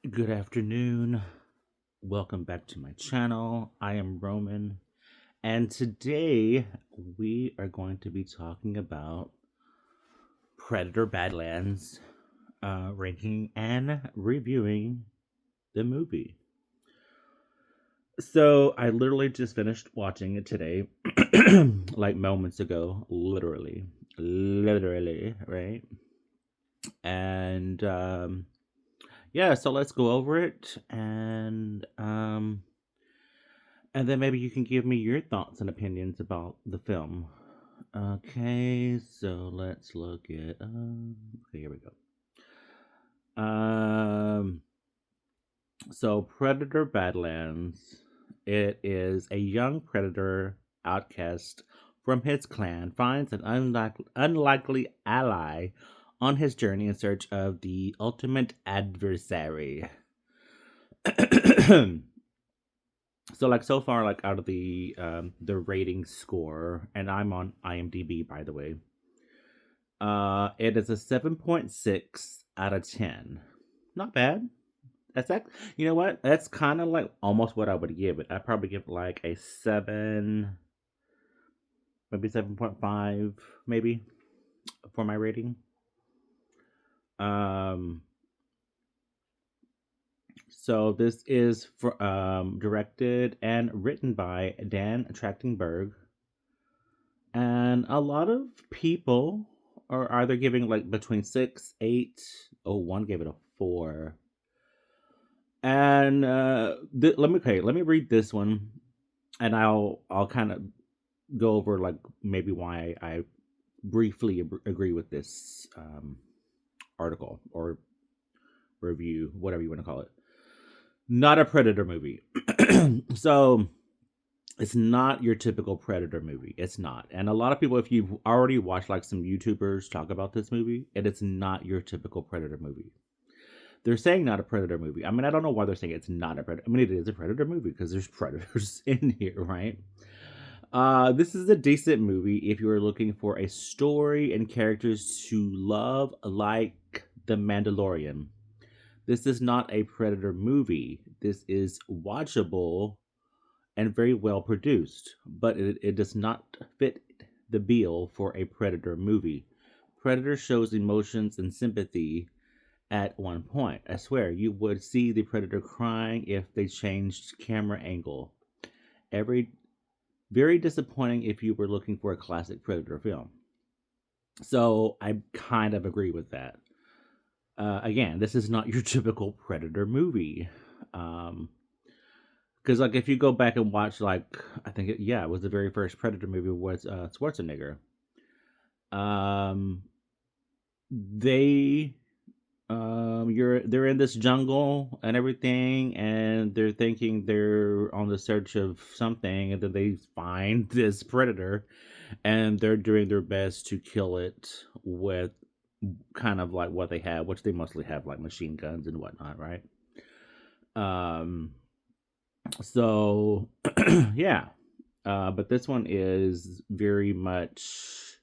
Good afternoon. Welcome back to my channel. I am Roman, and today we are going to be talking about Predator Badlands, ranking and reviewing the movie. So, I literally just finished watching it today, like moments ago, literally, right? And yeah, so let's go over it and then maybe you can give me your thoughts and opinions about the film. Okay, so let's look at. Okay, here we go. So Predator Badlands. It is a young predator outcast from his clan finds an unlikely ally on his journey in search of the ultimate adversary. So like so far, like out of the rating score, and I'm on IMDb, by the way. It is a 7.6 out of 10. Not bad. That's that. You know what? That's kind of like almost what I would give it. I'd probably give it like a 7, maybe 7.5, maybe for my rating. Um, so this is directed and written by Dan Trachtenberg. And a lot of people are either giving like between 6, 8. Oh, one gave it a 4. And let me read this one, and I'll kind of go over like maybe why I briefly agree with this article or review, whatever you want to call it. Not a Predator movie. So it's not your typical Predator movie. It's not. And a lot of people, if you've already watched like some YouTubers talk about this movie, it's not your typical Predator movie. They're saying not a Predator movie. I mean, I don't know why they're saying it's not a Predator. I mean, it is a Predator movie because there's predators in here, right? This is a decent movie if you are looking for a story and characters to love, like The Mandalorian. This is not a Predator movie. This is watchable and very well produced, but it does not fit the bill for a Predator movie. Predator shows emotions and sympathy at one point. I swear, you would see the Predator crying if they changed camera angle. Every Very disappointing if you were looking for a classic Predator film. So I kind of agree with that. Again, this is not your typical Predator movie. Because like if you go back and watch like it was the very first Predator movie was Schwarzenegger. Um, they they're in this jungle and everything, and they're thinking they're on the search of something, and then they find this predator, and they're doing their best to kill it with kind of like what they have, which they mostly have like machine guns and whatnot, right? um so yeah, but this one is very much,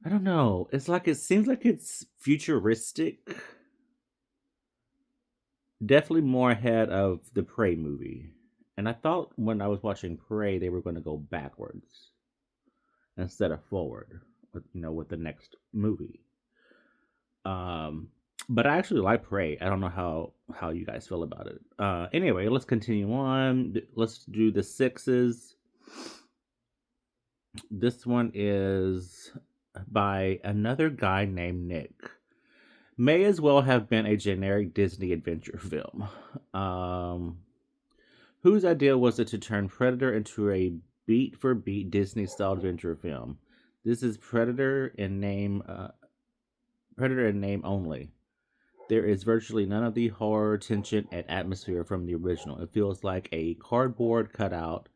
I don't know, it's like it seems like it's futuristic. Definitely more ahead of the Prey movie. And I thought when I was watching Prey, they were going to go backwards instead of forward, with the next movie. Um, but I actually like Prey. I don't know how you guys feel about it. Anyway, let's continue on. Let's do the sixes. This one is by another guy named Nick. May as well have been a generic Disney adventure film. Whose idea was it to turn Predator into a beat for beat Disney style adventure film? This is Predator in name only. There is virtually none of the horror, tension, and atmosphere from the original. It feels like a cardboard cutout,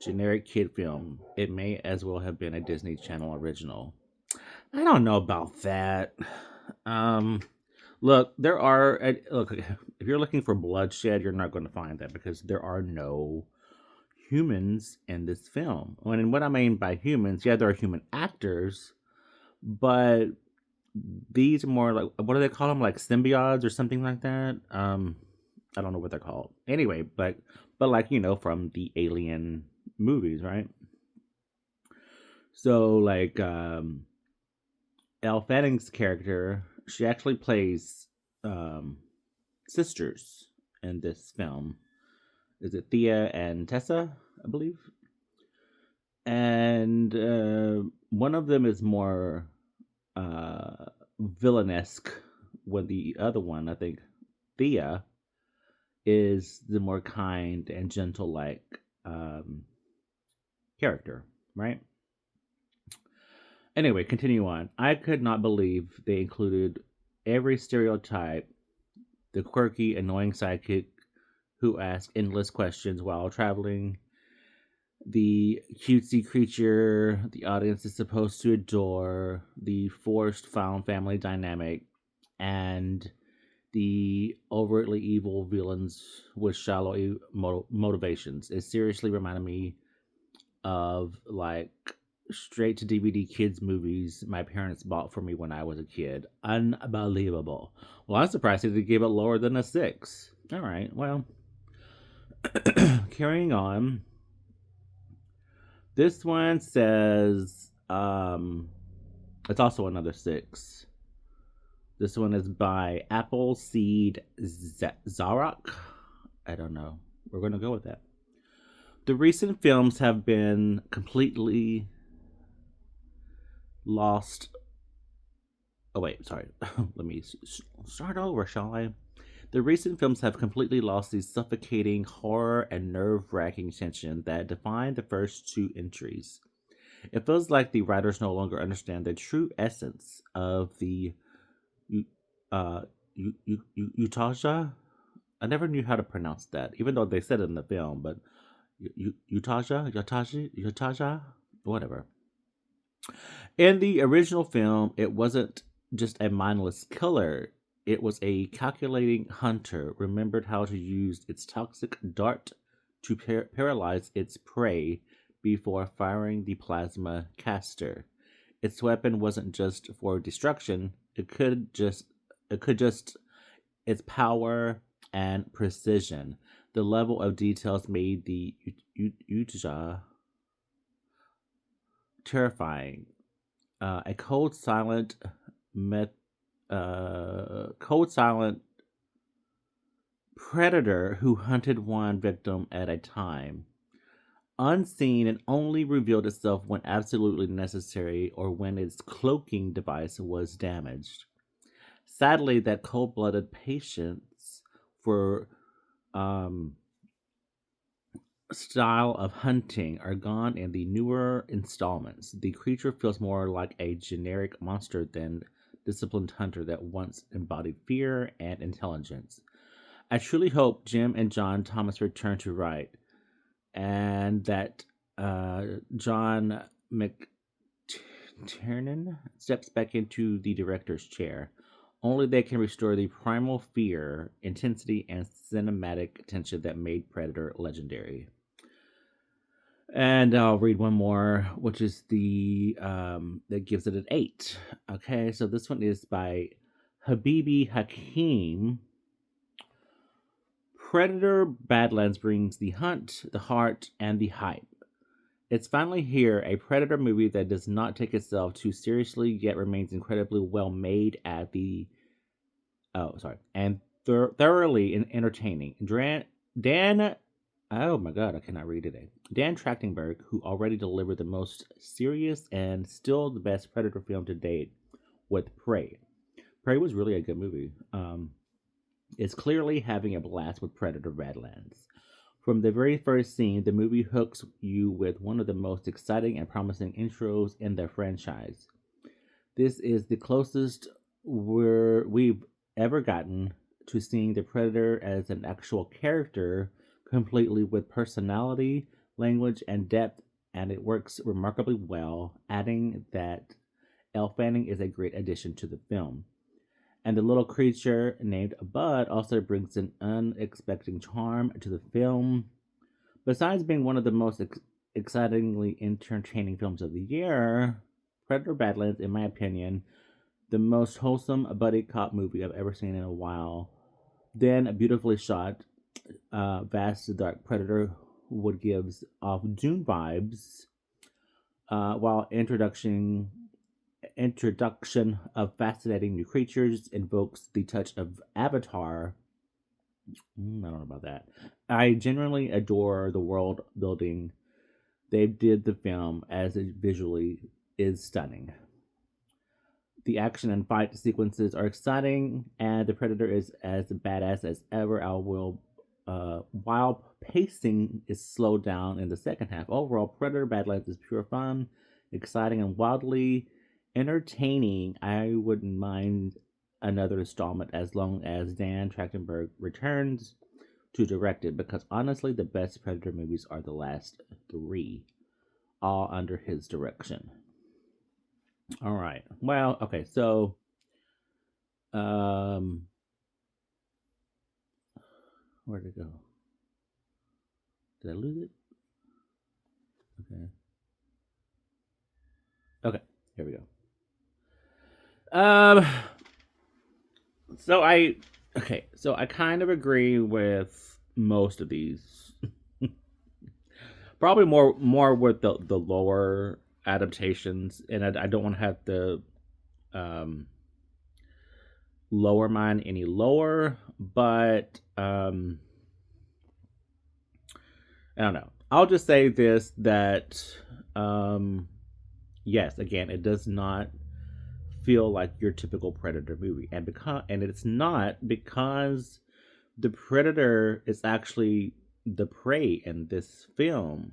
generic kid film. It may as well have been a Disney Channel original. I don't know about that. Um, Look, if you're looking for bloodshed, you're not going to find that because there are no humans in this film. And what I mean by humans, yeah, there are human actors, but these are more like, what do they call them? Like symbiotes or something like that. I don't know what they're called. Anyway, but like from the Alien movies, right? So like Elle Fanning's character, she actually plays um sisters in this film. Is it Thea and Tessa, I believe? And one of them is more uh, villainesque, when the other one, I think, Thea, is the more kind and gentle like um, character, right? Anyway, continue on. I could not believe they included every stereotype: the quirky, annoying sidekick who asks endless questions while traveling, the cutesy creature the audience is supposed to adore, the forced found family dynamic, and the overtly evil villains with shallow motivations. It seriously reminded me of like straight to DVD kids movies my parents bought for me when I was a kid. Unbelievable. Well, I'm surprised they gave it lower than a 6. All right, well, carrying on. This one says it's also another 6. This one is by Appleseed Zarok. I don't know. We're going to go with that. The recent films have been completely lost. Oh, wait, sorry. Let me start over, shall I? The recent films have completely lost the suffocating horror and nerve wracking tension that defined the first 2 entries. It feels like the writers no longer understand the true essence of the uh, Utaja. I never knew how to pronounce that, even though they said it in the film, but Utaja, whatever. In the original film, it wasn't just a mindless killer. It was a calculating hunter, remembered how to use its toxic dart to paralyze its prey before firing the plasma caster. Its weapon wasn't just for destruction, it could just its power and precision. The level of details made the Uja terrifying. A cold, silent predator who hunted one victim at a time, unseen and only revealed itself when absolutely necessary or when its cloaking device was damaged. Sadly, that cold-blooded patience for um, style of hunting are gone in the newer installments. The creature feels more like a generic monster than disciplined hunter that once embodied fear and intelligence. I truly hope Jim and John Thomas return to write, and that John McTiernan steps back into the director's chair. Only they can restore the primal fear, intensity, and cinematic tension that made Predator legendary. And I'll read one more, which is the that gives it an 8. Okay, so this one is by Habibi Hakim. Predator Badlands brings the hunt, the heart, and the hype. It's finally here, a Predator movie that does not take itself too seriously, yet remains incredibly well made at the and thoroughly entertaining. Dan, oh my god, I cannot read today. Dan Trachtenberg, who already delivered the most serious and still the best Predator film to date with Prey. Prey was really a good movie. Is clearly having a blast with Predator Badlands. From the very first scene, the movie hooks you with one of the most exciting and promising intros in the franchise. This is the closest we've ever gotten to seeing the Predator as an actual character, completely with personality, language, and depth, and it works remarkably well, adding that Elle Fanning is a great addition to the film. And the little creature named Bud also brings an unexpected charm to the film. Besides being one of the most excitingly entertaining films of the year, Predator Badlands, in my opinion, The most wholesome buddy cop movie I've ever seen in a while. Then a beautifully shot, vast dark predator would gives off Dune vibes, while introduction of fascinating new creatures invokes the touch of Avatar. I don't know about that. I genuinely adore the world building they did the film as it visually is stunning. The action and fight sequences are exciting, and the Predator is as badass as ever. While pacing is slowed down in the second half, overall, Predator Badlands is pure fun, exciting, and wildly entertaining. I wouldn't mind another installment as long as Dan Trachtenberg returns to direct it, because honestly, the best Predator movies are the last three, all under his direction. All right. Well, okay. So, um, where'd it go? Did I lose it? Okay. Okay. Here we go. Um. So I. Okay. So I kind of agree with most of these. Probably more with the lower adaptations, and I don't want to have the um lower mine any lower, but I don't know. I'll just say this that um yes, again, it does not feel like your typical Predator movie, and it's not because the Predator is actually the prey in this film.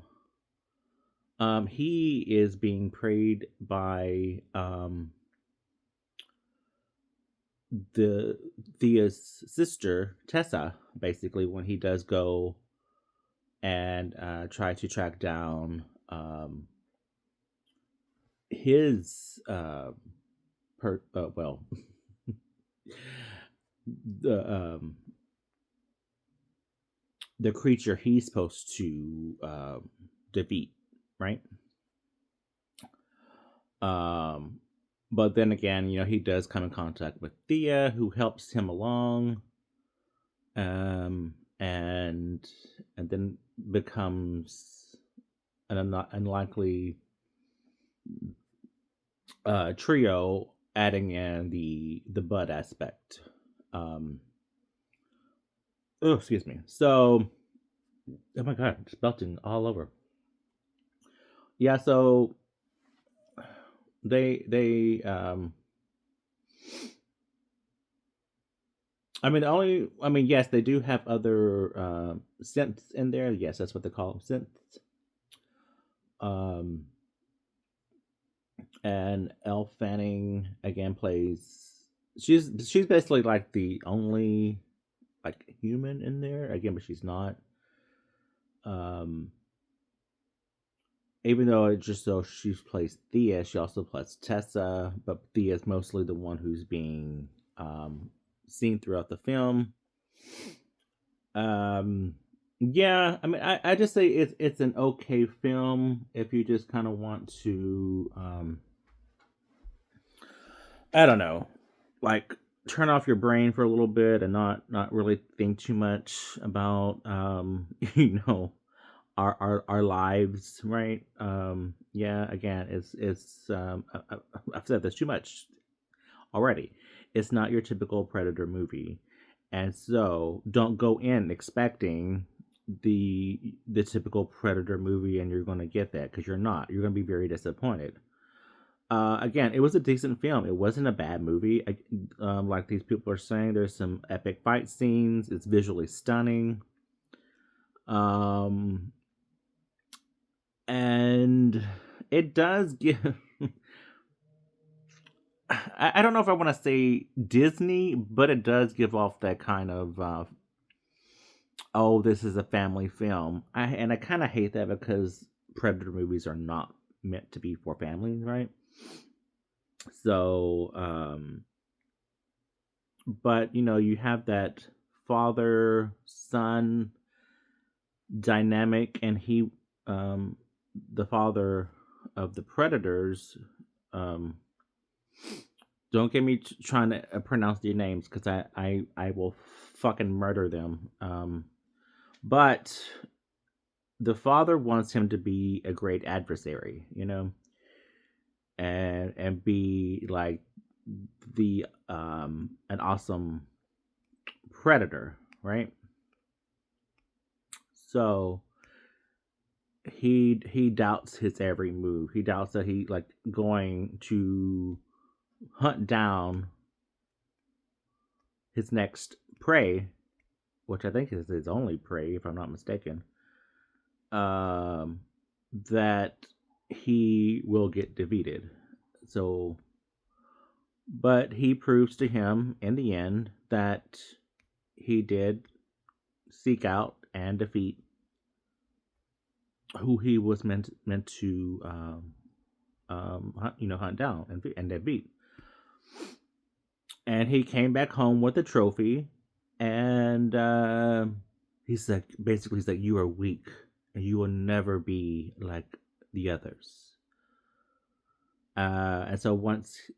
He is being preyed by the Thea's sister Tessa, basically, when he does go and try to track down his well the the creature he's supposed to defeat, right? Um, but then again, he does come in contact with Thea, who helps him along, and then becomes an unlikely trio, adding in the bud aspect. Um, oh, excuse me. So, oh my god, it's belting all over. Yeah, so they I mean, yes, they do have other synths in there. Yes, that's what they call them, synths. Um, and Elle Fanning again plays. She's basically like the only like human in there again, but she's not. Um, Even though it just so she plays Thea, she also plays Tessa, but Thea's mostly the one who's being seen throughout the film. Um, yeah, I mean, I just say it's an okay film if you just kind of want to, I don't know, like turn off your brain for a little bit and not really think too much about our lives, right? Yeah, again, it's I've said this too much already. It's not your typical Predator movie, and so don't go in expecting the typical Predator movie, and you're going to get that, because you're not. You're going to be very disappointed. Again, it was a decent film. It wasn't a bad movie. Like these people are saying, there's some epic fight scenes. It's visually stunning. Um, and it does give. I don't know if I want to say Disney, but it does give off that kind of oh, this is a family film. I kind of hate that, because Predator movies are not meant to be for families, right? So, but you have that father son dynamic, and um, the father of the Predators, um, Don't get me trying to pronounce their names because I will fucking murder them. But the father wants him to be a great adversary, and be like the an awesome predator, right? So he doubts his every move. He doubts that he like going to hunt down his next prey, which I think is his only prey, if I'm not mistaken. Um, that he will get defeated. So, but he proves to him in the end that he did seek out and defeat who he was meant to hunt down and defeat. And he came back home with a trophy, and he's like, you are weak, and you will never be like the others. And so once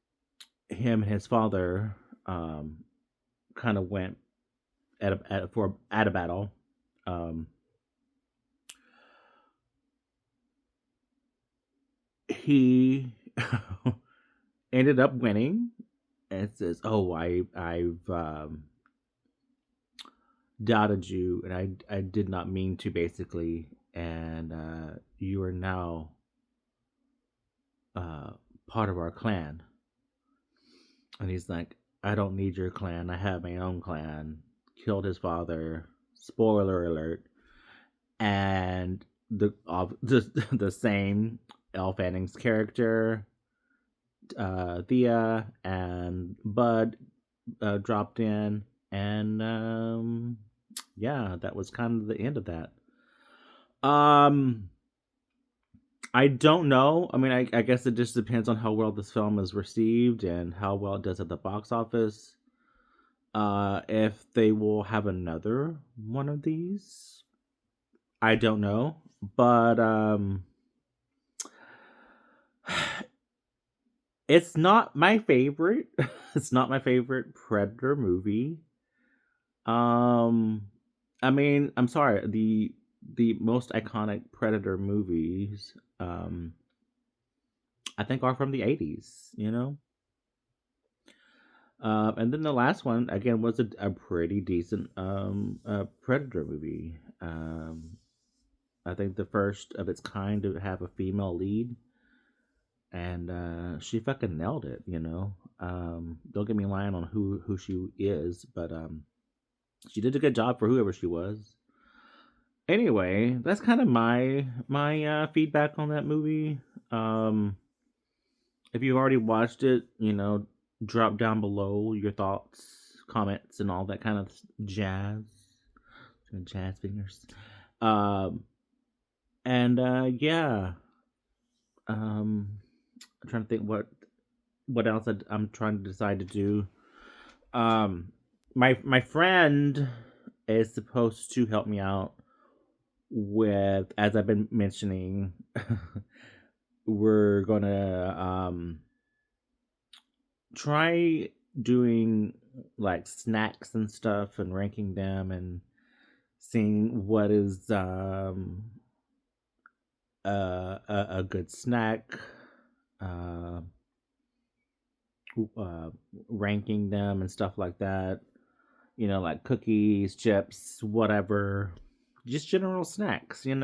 him and his father kind of went at a battle, um, he ended up winning, and says, "Oh, I've doubted you, and I did not mean to, basically, and you are now uh, part of our clan." And he's like, "I don't need your clan. I have my own clan." Killed his father. Spoiler alert. And the same Elle Fanning's character, Thea and Bud dropped in, and yeah, that was kind of the end of that. Um, I don't know. I mean, I guess it just depends on how well this film is received and how well it does at the box office. If they will have another one of these, I don't know. But it's not my favorite. It's not my favorite Predator movie. Um, I mean, I'm sorry. The most iconic Predator movies, I think, are from the '80s. And then the last one again was a pretty decent Predator movie. I think the first of its kind to have a female lead, and she fucking nailed it. Don't get me lying on who she is, but she did a good job for whoever she was. Anyway, that's kind of my feedback on that movie. Um, if you've already watched it, drop down below your thoughts, comments, and all that kind of jazz. Jazz fingers. Um, and yeah, I'm trying to think what else I'm trying to decide to do. Um, my friend is supposed to help me out with, as I've been mentioning, we're gonna try doing like snacks and stuff and ranking them and seeing what is a good snack, uh, uh, ranking them and stuff like that. Like cookies, chips, whatever, just general snacks. And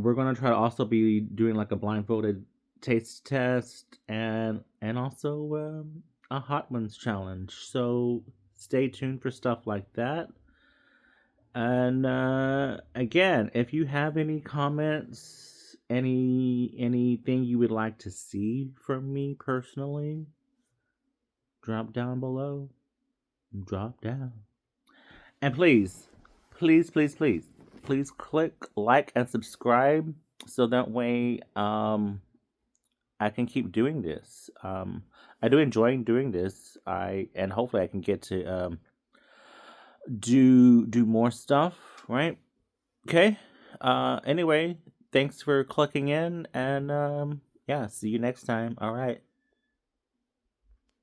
we're gonna try to also be doing like a blindfolded taste test and also a hot ones challenge. So stay tuned for stuff like that. And again, if you have any comments, anything you would like to see from me personally, drop down below. Drop down. And please click like and subscribe so that way I can keep doing this. I do enjoy doing this. And hopefully I can get to do more stuff, right? Okay. Anyway, thanks for clicking in, and Yeah, see you next time. All right.